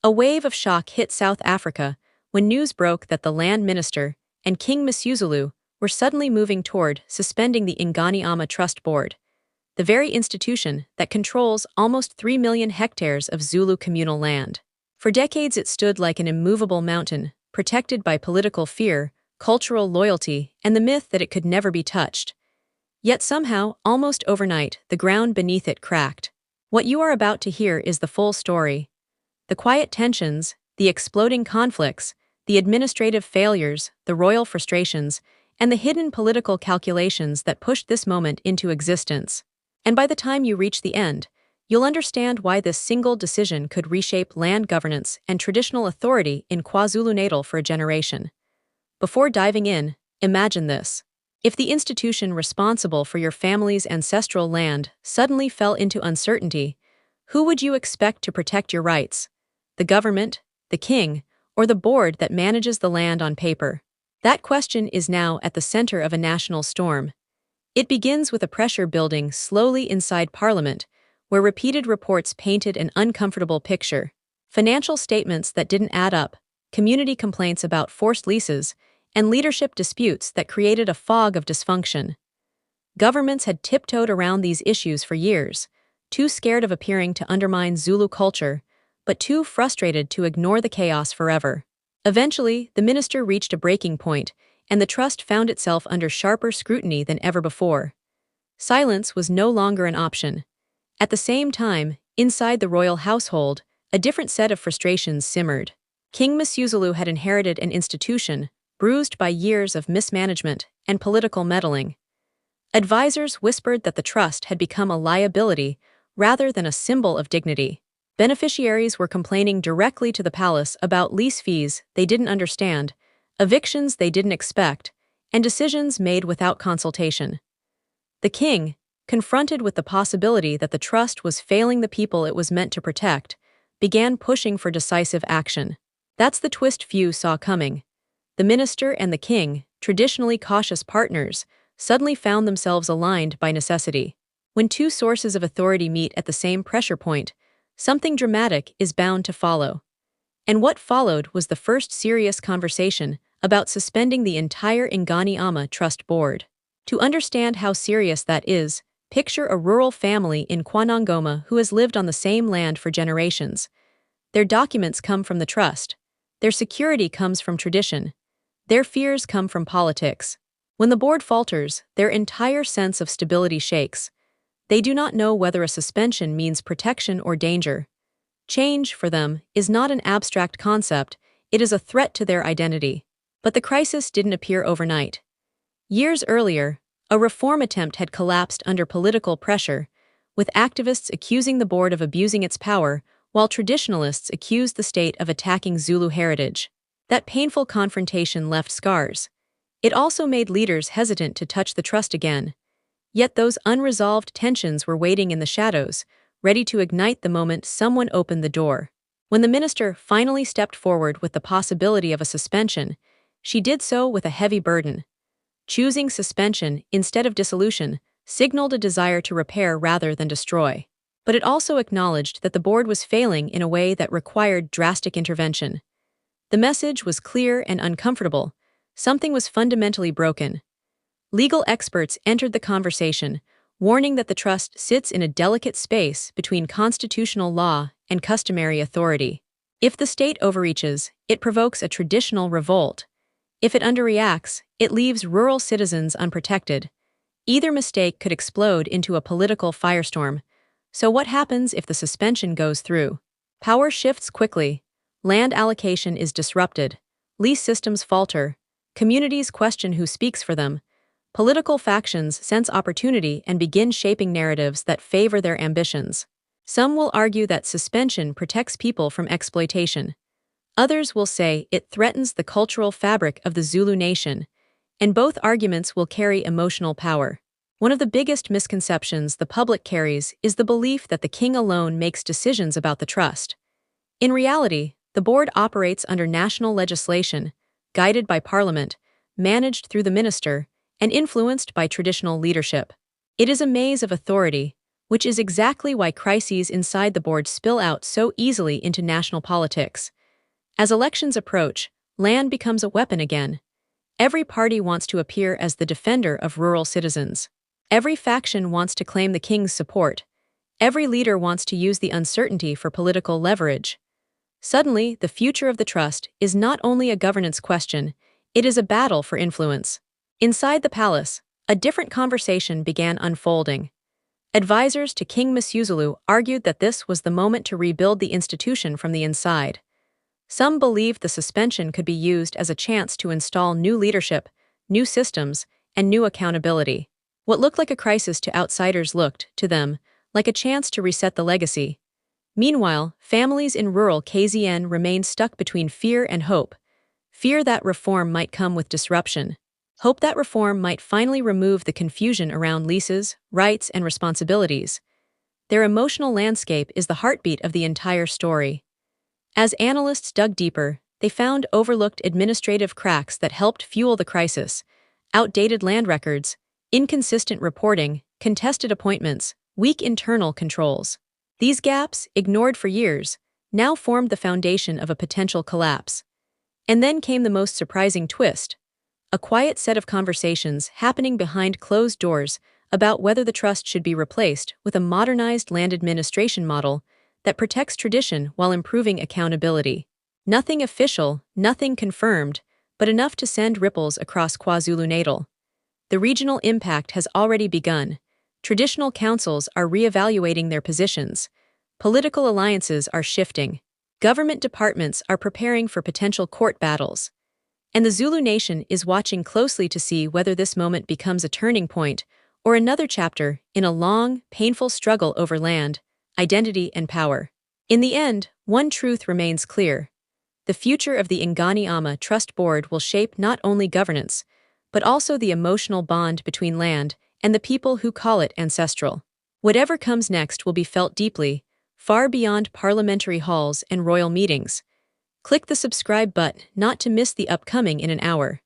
A wave of shock hit South Africa when news broke that the land minister and King Misuzulu were suddenly moving toward suspending the Ingonyama Trust Board, the very institution that controls almost 3 million hectares of Zulu communal land. For decades it stood like an immovable mountain, protected by political fear, cultural loyalty, and the myth that it could never be touched. Yet somehow, almost overnight, the ground beneath it cracked. What you are about to hear is the full story. The quiet tensions, the exploding conflicts, the administrative failures, the royal frustrations, and the hidden political calculations that pushed this moment into existence. And by the time you reach the end, you'll understand why this single decision could reshape land governance and traditional authority in KwaZulu-Natal for a generation. Before diving in, imagine this. If the institution responsible for your family's ancestral land suddenly fell into uncertainty, who would you expect to protect your rights? The government, the king, or the board that manages the land on paper? That question is now at the center of a national storm. It begins with a pressure building slowly inside Parliament, where repeated reports painted an uncomfortable picture. Financial statements that didn't add up, community complaints about forced leases, and leadership disputes that created a fog of dysfunction. Governments had tiptoed around these issues for years, too scared of appearing to undermine Zulu culture, but too frustrated to ignore the chaos forever. Eventually, the minister reached a breaking point, and the trust found itself under sharper scrutiny than ever before. Silence was no longer an option. At the same time, inside the royal household, a different set of frustrations simmered. King Misuzulu had inherited an institution bruised by years of mismanagement and political meddling. Advisors whispered that the trust had become a liability rather than a symbol of dignity. Beneficiaries were complaining directly to the palace about lease fees they didn't understand, evictions they didn't expect, and decisions made without consultation. The king, confronted with the possibility that the trust was failing the people it was meant to protect, began pushing for decisive action. That's the twist few saw coming. The minister and the king, traditionally cautious partners, suddenly found themselves aligned by necessity. When two sources of authority meet at the same pressure point, something dramatic is bound to follow. And what followed was the first serious conversation about suspending the entire Ingonyama Trust Board. To understand how serious that is, picture a rural family in KwaNongoma who has lived on the same land for generations. Their documents come from the trust. Their security comes from tradition. Their fears come from politics. When the board falters, their entire sense of stability shakes. They do not know whether a suspension means protection or danger. Change, for them, is not an abstract concept, it is a threat to their identity. But the crisis didn't appear overnight. Years earlier, a reform attempt had collapsed under political pressure, with activists accusing the board of abusing its power, while traditionalists accused the state of attacking Zulu heritage. That painful confrontation left scars. It also made leaders hesitant to touch the trust again. Yet those unresolved tensions were waiting in the shadows, ready to ignite the moment someone opened the door. When the minister finally stepped forward with the possibility of a suspension, she did so with a heavy burden. Choosing suspension instead of dissolution signaled a desire to repair rather than destroy. But it also acknowledged that the board was failing in a way that required drastic intervention. The message was clear and uncomfortable. Something was fundamentally broken. Legal experts entered the conversation, warning that the trust sits in a delicate space between constitutional law and customary authority. If the state overreaches, it provokes a traditional revolt. If it underreacts, it leaves rural citizens unprotected. Either mistake could explode into a political firestorm. So what happens if the suspension goes through? Power shifts quickly. Land allocation is disrupted. Lease systems falter. Communities question who speaks for them. Political factions sense opportunity and begin shaping narratives that favor their ambitions. Some will argue that suspension protects people from exploitation. Others will say it threatens the cultural fabric of the Zulu nation, and both arguments will carry emotional power. One of the biggest misconceptions the public carries is the belief that the king alone makes decisions about the trust. In reality, the board operates under national legislation, guided by Parliament, managed through the minister, and influenced by traditional leadership. It is a maze of authority, which is exactly why crises inside the board spill out so easily into national politics. As elections approach, land becomes a weapon again. Every party wants to appear as the defender of rural citizens. Every faction wants to claim the king's support. Every leader wants to use the uncertainty for political leverage. Suddenly, the future of the trust is not only a governance question, it is a battle for influence. Inside the palace, a different conversation began unfolding. Advisors to King Misuzulu argued that this was the moment to rebuild the institution from the inside. Some believed the suspension could be used as a chance to install new leadership, new systems, and new accountability. What looked like a crisis to outsiders looked, to them, like a chance to reset the legacy. Meanwhile, families in rural KZN remained stuck between fear and hope. Fear that reform might come with disruption. Hope that reform might finally remove the confusion around leases, rights, and responsibilities. Their emotional landscape is the heartbeat of the entire story. As analysts dug deeper, they found overlooked administrative cracks that helped fuel the crisis: outdated land records, inconsistent reporting, contested appointments, weak internal controls. These gaps, ignored for years, now formed the foundation of a potential collapse. And then came the most surprising twist: a quiet set of conversations happening behind closed doors about whether the trust should be replaced with a modernized land administration model that protects tradition while improving accountability. Nothing official, nothing confirmed, but enough to send ripples across KwaZulu-Natal. The regional impact has already begun. Traditional councils are reevaluating their positions. Political alliances are shifting. Government departments are preparing for potential court battles. And the Zulu nation is watching closely to see whether this moment becomes a turning point or another chapter in a long, painful struggle over land, identity, and power. In the end, one truth remains clear. The future of the Ingonyama Trust Board will shape not only governance, but also the emotional bond between land and the people who call it ancestral. Whatever comes next will be felt deeply, far beyond parliamentary halls and royal meetings. Click the subscribe button not to miss the upcoming in an hour.